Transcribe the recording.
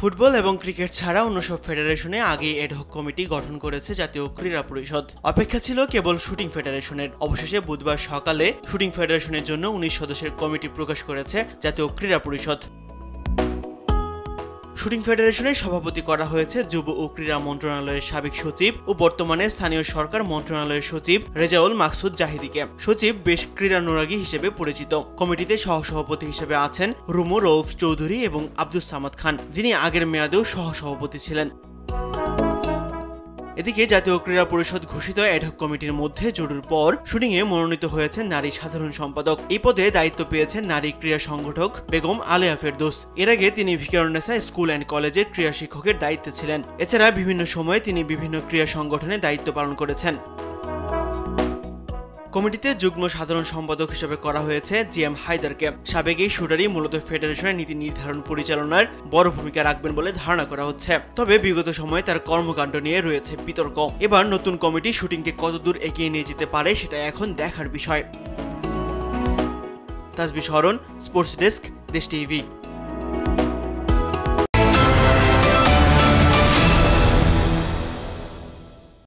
Football এবং cricket ছাড়া অন্য সব ফেডারেশনে আগেই এডহক কমিটি গঠন করেছে জাতীয় ক্রীড়া পরিষদ। অপেক্ষা ছিল কেবল শুটিং ফেডারেশনের। অবশেষে বুধবার সকালে শুটিং ফেডারেশনের জন্য ১৯ সদস্যের কমিটি প্রকাশ করেছে জাতীয় ক্রীড়া পরিষদ। শুটিং ফেডারেশনের সভাপতি করা হয়েছে যুব ও ক্রীড়া মন্ত্রণালয়ের সাবেক সচিব ও বর্তমানে স্থানীয় সরকার মন্ত্রণালয়ের সচিব রেজাউল মাকসুদ জাহিদিকে। সচিব বেশ ক্রীড়ানুরাগী হিসেবে পরিচিত। কমিটিতে সহসভাপতি হিসেবে আছেন রুমু রউফ চৌধুরী এবং আব্দুস সামাদ খান, যিনি আগের মেয়াদেও সহসভাপতি ছিলেন। এদিকে জাতীয় ক্রীড়া পরিষদ ঘোষিত এডহক কমিটির মধ্যে জোড়ার পর শুটিংয়ে মনোনীত হয়েছেন নারী সাধারণ সম্পাদক। এই পদে দায়িত্ব পেয়েছেন নারী ক্রীড়া সংগঠক বেগম আলেয়া ফেরদৌস। এর আগে তিনি ভিকারুন্নেসা স্কুল অ্যান্ড কলেজের ক্রীড়া শিক্ষকের দায়িত্বে ছিলেন। এছাড়া বিভিন্ন সময়ে তিনি বিভিন্ন ক্রীড়া সংগঠনে দায়িত্ব পালন করেছেন। কমিটিতে যুগ্ম সাধারণ সম্পাদক হিসেবে করা হয়েছে জিএম হায়দারকে। সাবেক এই শুটারই মূলত ফেডারেশনের নীতি নির্ধারণ পরিচালনার বড় ভূমিকা রাখবেন বলে ধারণা করা হচ্ছে। তবে বিগত সময়ে তার কর্মকাণ্ড নিয়ে রয়েছে বিতর্ক। এবার নতুন কমিটি শুটিংকে কতদূর এগিয়ে নিয়ে যেতে পারে সেটা এখন দেখার বিষয়। তাসবিহ শরণ, স্পোর্টস ডেস্ক, দেশ টিভি।